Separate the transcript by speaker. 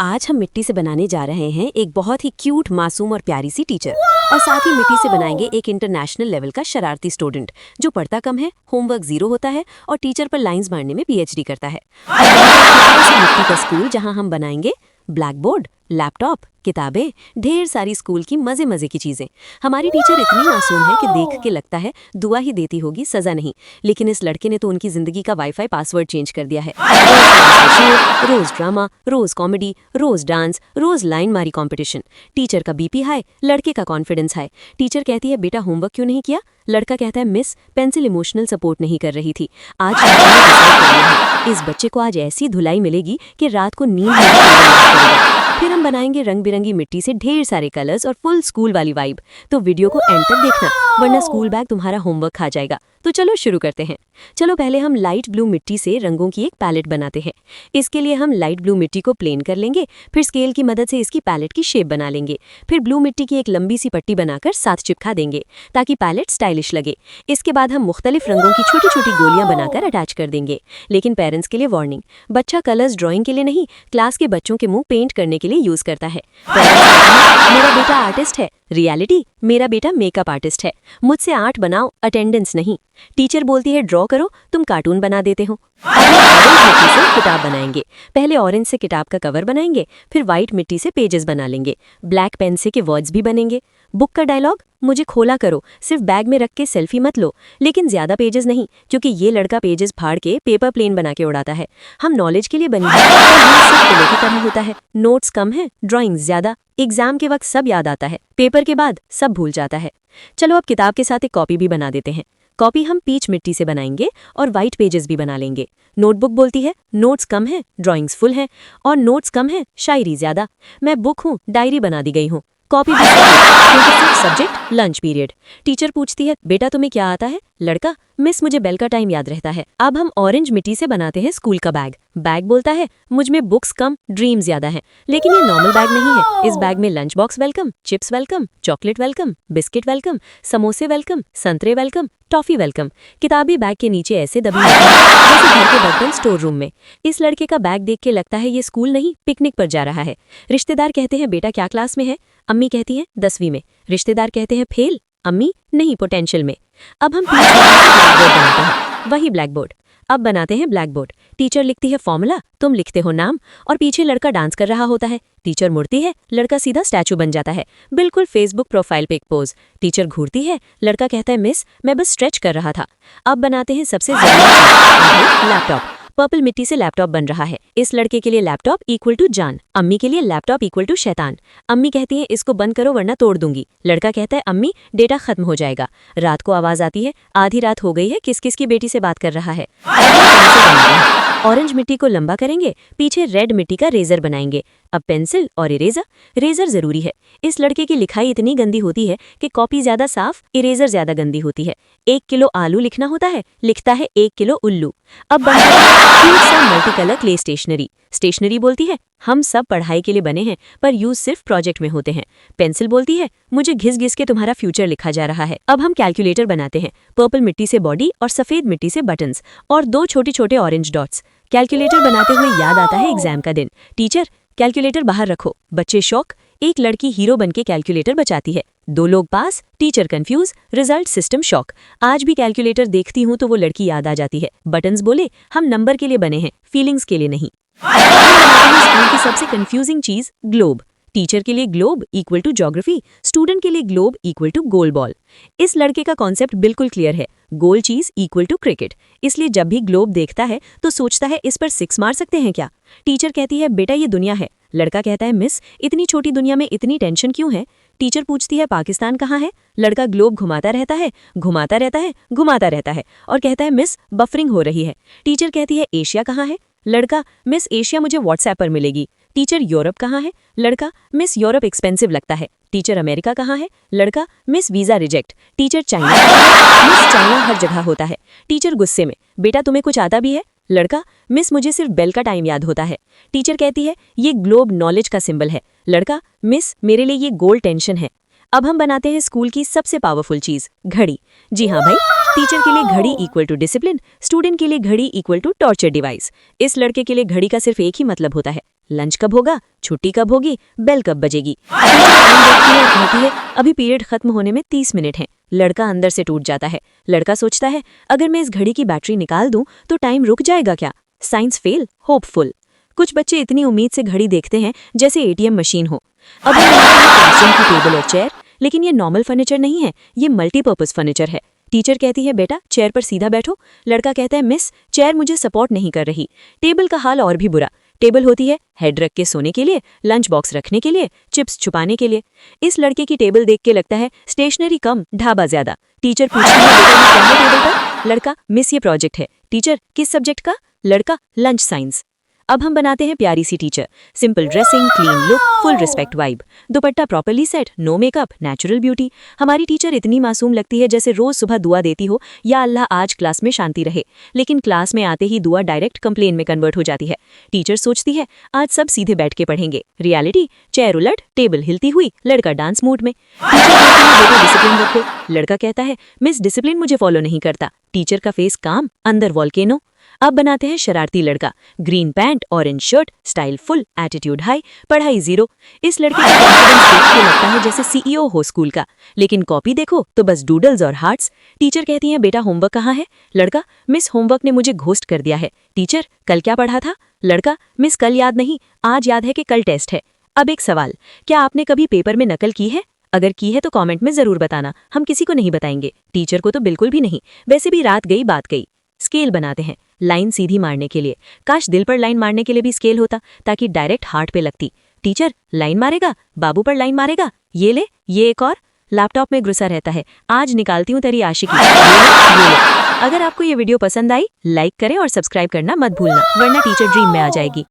Speaker 1: आज हम मिट्टी से बनाने जा रहे हैं एक बहुत ही क्यूट, मासूम और प्यारी सी टीचर, और साथ ही मिट्टी से बनाएंगे एक इंटरनेशनल लेवल का शरारती स्टूडेंट जो पढ़ता कम है, होमवर्क 0 होता है और टीचर पर लाइंस मारने में पीएचडी करता है। और मिट्टी का स्कूल जहां हम बनाएंगे ब्लैक बोर्ड, लैपटॉप, किताबें, ढेर सारी स्कूल की मजे मजे की चीजें। हमारी टीचर इतनी मासूम है कि देख के लगता है दुआ ही देती होगी, सजा नहीं। लेकिन इस लड़के ने तो उनकी जिंदगी का वाईफाई पासवर्ड चेंज कर दिया है। रोज ड्रामा, रोज कॉमेडी, रोज डांस, रोज लाइन मारी कंपटीशन। टीचर का बीपी हाई, लड़के का कॉन्फिडेंस हाई। टीचर कहती है बेटा होमवर्क क्यों नहीं किया? लड़का कहता है मिस पेंसिल इमोशनल सपोर्ट नहीं कर रही थी। आज इस बच्चे को आज ऐसी धुलाई मिलेगी कि रात को नींद नहीं आएगी। फिर हम बनाएंगे रंग बिरंगी मिट्टी से ढेर सारे कलर्स और फुल स्कूल वाली वाइब। तो वीडियो को एंड तक देखना, वरना स्कूल बैग तुम्हारा होमवर्क खा जाएगा। तो चलो शुरू करते हैं। चलो पहले हम लाइट ब्लू मिट्टी से रंगों की एक पैलेट बनाते हैं। इसके लिए हम लाइट ब्लू मिट्टी को प्लेन कर लेंगे, फिर स्केल की मदद से इसकी पैलेट की शेप बना लेंगे। फिर ब्लू मिट्टी की एक लंबी सी पट्टी बनाकर साथ चिपका देंगे ताकि पैलेट स्टाइलिश लगे। इसके बाद हम मुख्तलिफ रंगों की छोटी छोटी गोलियां बनाकर अटैच कर देंगे। लेकिन पेरेंट्स के लिए वार्निंग, बच्चा कलर्स ड्राइंग के लिए नहीं, क्लास के बच्चों के मुंह पेंट करने के लिए यूज करता है। मेरा बेटा आर्टिस्ट है, रियलिटी मेरा बेटा मेकअप आर्टिस्ट है। मुझसे आर्ट बनाओ, अटेंडेंस नहीं। टीचर बोलती है ड्रॉ करो, तुम कार्टून बना देते हो। ऑरेंज मिट्टी से किताब बनाएंगे। पहले ऑरेंज से किताब का कवर बनाएंगे, फिर व्हाइट मिट्टी से पेजेस बना लेंगे। ब्लैक पेन से के वर्ड्स भी बनेंगे। बुक का डायलॉग, मुझे खोला करो, सिर्फ बैग में रख के सेल्फी मत लो। लेकिन ज्यादा पेजेस नहीं, क्योंकि ये लड़का पेजेस फाड़ के पेपर प्लेन बना के उड़ाता है। हम नॉलेज के लिए बनी है, तो की तरह होता है। नोट्स कम है, ड्राइंग ज्यादा। एग्जाम के वक्त सब याद आता है, पेपर के बाद सब भूल जाता है। चलो अब किताब के साथ एक कॉपी भी बना देते हैं। कॉपी हम पीच मिट्टी से बनाएंगे और वाइट पेजेस भी बना लेंगे। नोटबुक बोलती है नोट्स कम है, ड्राइंग्स फुल है, और नोट्स कम है, शायरी ज्यादा। मैं बुक हूँ, डायरी बना दी गई हूँ। कॉपी भी सब्जेक्ट लंच पीरियड। टीचर पूछती है बेटा तुम्हें क्या आता है? लड़का, मिस मुझे बेल का टाइम याद रहता है। अब हम ऑरेंज मिट्टी से बनाते हैं स्कूल का बैग। बैग बोलता है मुझ में बुक्स कम, ड्रीम ज्यादा है। लेकिन ये नॉर्मल बैग नहीं है। इस बैग में lunch box welcome, chips welcome, chocolate welcome, biscuit welcome, समोसे वेलकम, संतरे वेलकम, टॉफी वेलकम। किताबी बैग के नीचे ऐसे दबी होती है जैसे घर के बर्तन स्टोर रूम में। इस लड़के का बैग देख के लगता है ये स्कूल नहीं पिकनिक पर जा रहा है। रिश्तेदार कहते हैं बेटा क्या क्लास में है? अम्मी कहती है 10वीं में। रिश्तेदार कहते हैं फेल? अम्मी नहीं, पोटेंशियल में। अब हम ब्लैक बोर्ड बनाते हैं, वही ब्लैक बोर्ड। अब बनाते हैं ब्लैक बोर्ड। टीचर लिखती है फॉर्मूला, तुम लिखते हो नाम, और पीछे लड़का डांस कर रहा होता है। टीचर मुड़ती है, लड़का सीधा स्टैचू बन जाता है, बिल्कुल फेसबुक प्रोफाइल पे एक पोज। टीचर घूरती है, लड़का कहता है मिस मैं बस स्ट्रेच कर रहा था। अब बनाते हैं सबसे जरूरी लैपटॉप। पर्पल मिट्टी से लैपटॉप बन रहा है। इस लड़के के लिए लैपटॉप इक्वल टू जान, अम्मी के लिए लैपटॉप इक्वल टू शैतान। अम्मी कहती है इसको बंद करो वरना तोड़ दूंगी। लड़का कहता है अम्मी डेटा खत्म हो जाएगा। रात को आवाज आती है आधी रात हो गई है, किस किस की बेटी से बात कर रहा है। ऑरेंज मिट्टी को लंबा करेंगे, पीछे रेड मिट्टी का रेजर बनाएंगे। अब पेंसिल और इरेजर। रेजर जरूरी है। इस लड़के की लिखाई इतनी गंदी होती है कि कॉपी ज्यादा साफ, इरेजर ज्यादा गंदी होती है। 1 किलो आलू लिखना होता है, लिखता है 1 किलो उल्लू। अब multi colour clay stationery. Stationery बोलती है हम सब पढ़ाई के लिए बने हैं, पर यूज सिर्फ प्रोजेक्ट में होते हैं। पेंसिल बोलती है मुझे घिस घिस के तुम्हारा फ्यूचर लिखा जा रहा है। अब हम कैलकुलेटर बनाते हैं। पर्पल मिट्टी से बॉडी और सफेद मिट्टी से बटन्स और 2 छोटे छोटे ऑरेंज डॉट्स। कैलकुलेटर बनाते हुए याद आता है एग्जाम का दिन। टीचर कैलकुलेटर बाहर रखो। बच्चे शौक, एक लड़की हीरो बनके कैलकुलेटर बचाती है। 2 लोग pass, teacher confuse, result system shock. आज भी कैलकुलेटर देखती हूँ तो वो लड़की याद आ जाती है। बटन्स बोले हम नंबर के लिए बने हैं, फीलिंग्स के लिए नहीं। स्कूल की सबसे कंफ्यूजिंग चीज ग्लोब। टीचर के लिए globe equal to geography, student के लिए ग्लोब इक्वल टू गोल बॉल। इस लड़के का कॉन्सेप्ट बिल्कुल क्लियर है, गोल चीज इक्वल टू क्रिकेट। इसलिए जब भी ग्लोब देखता है तो सोचता है इस पर 6 मार सकते हैं क्या? टीचर कहती है बेटा ये दुनिया है। लड़का कहता है मिस इतनी छोटी दुनिया में इतनी टेंशन क्यों है? टीचर पूछती है पाकिस्तान कहाँ है? लड़का ग्लोब घुमाता रहता है, घुमाता रहता है, घुमाता रहता है और कहता है मिस बफरिंग हो रही है। टीचर कहती है एशिया कहाँ है? लड़का मिस एशिया मुझे व्हाट्सएप पर मिलेगी। टीचर यूरोप कहाँ है? लड़का मिस यूरोप एक्सपेंसिव लगता है। टीचर अमेरिका कहाँ है? लड़का miss visa reject. Teacher China miss China हर जगह होता है। टीचर गुस्से में बेटा तुम्हें कुछ आता भी है? लड़का मिस मुझे सिर्फ बेल का टाइम याद होता है। टीचर कहती है ये ग्लोब नॉलेज का सिंबल है। लड़का मिस मेरे लिए ये गोल टेंशन है। अब हम बनाते हैं स्कूल की सबसे पावरफुल चीज, घड़ी। जी हाँ भाई, टीचर के लिए घड़ी इक्वल टू डिसिप्लिन, स्टूडेंट के लिए घड़ी इक्वल टू टॉर्चर डिवाइस। इस लड़के के लिए घड़ी का सिर्फ एक ही मतलब होता है, लंच कब होगा, छुट्टी कब होगी, बेल कब बजेगी। देखती है, कहती है अभी पीरियड खत्म होने में 30 मिनट हैं। लड़का अंदर से टूट जाता है। लड़का सोचता है अगर मैं इस घड़ी की बैटरी निकाल दूं तो टाइम रुक जाएगा क्या। Science fail, hopeful. कुछ बच्चे इतनी उम्मीद से घड़ी देखते हैं जैसे एटीएम मशीन हो। अब क्लासरूम की टेबल और चेयर, लेकिन ये नॉर्मल फर्नीचर नहीं है, ये मल्टीपर्पज फर्नीचर है। टीचर कहती है बेटा चेयर पर सीधा बैठो। लड़का कहता है मिस चेयर मुझे सपोर्ट नहीं कर रही। टेबल का हाल और भी बुरा। टेबल होती है हेड रख के सोने के लिए, लंच बॉक्स रखने के लिए, चिप्स छुपाने के लिए। इस लड़के की टेबल देख के लगता है स्टेशनरी कम, ढाबा ज्यादा। टीचर पूछती है बेटा ये क्या है टेबल पर। लड़का मिस ये प्रोजेक्ट है। टीचर किस सब्जेक्ट का। लड़का लंच साइंस। अब हम बनाते हैं प्यारी सी teacher. Simple dressing, clean look, full respect vibe, dupatta properly set, no makeup, natural beauty. हमारी टीचर इतनी मासूम लगती है जैसे रोज सुबह दुआ देती हो, या अल्लाह आज क्लास में शांति रहे। लेकिन क्लास में आते ही दुआ डायरेक्ट कंप्लेन में कन्वर्ट हो जाती है। टीचर सोचती है आज सब सीधे बैठ के पढ़ेंगे। रियलिटी चेयर उलट, टेबल हिलती हुई, लड़का डांस मूड में। टीचर कहती है बेटा डिसिप्लिन रखो। लड़का कहता है मिस डिसिप्लिन मुझे फॉलो नहीं करता। टीचर का फेस काम, अंदर वॉल्केनो। अब बनाते हैं शरारती लड़का। Green pant, orange shirt, style full, attitude high, पढ़ाई जीरो। इस लड़के का कॉन्फिडेंस देख के लगता है जैसे सीईओ हो स्कूल का, लेकिन कॉपी देखो तो बस डूडल्स और हार्ट्स। टीचर कहती है बेटा होमवर्क कहाँ है। लड़का मिस होमवर्क ने मुझे घोस्ट कर दिया है। टीचर कल क्या पढ़ा था। लड़का मिस कल याद नहीं, आज याद है कि कल टेस्ट है। अब एक सवाल, क्या आपने कभी पेपर में नकल की है। अगर की है तो कमेंट में जरूर बताना, हम किसी को नहीं बताएंगे। टीचर को तो बिल्कुल भी नहीं, वैसे भी रात गई बात गई। स्केल बनाते हैं लाइन सीधी मारने के लिए। काश दिल पर लाइन मारने के लिए भी स्केल होता ताकि डायरेक्ट हार्ट पे लगती। टीचर लाइन मारेगा, बाबू पर लाइन मारेगा। ये ले, ये एक और। लैपटॉप में घुसा रहता है, आज निकालती हूँ तेरी आशिकी। ये ले। अगर आपको ये वीडियो पसंद आई लाइक करें और सब्सक्राइब करना मत भूलना, वरना टीचर ड्रीम में आ जाएगी।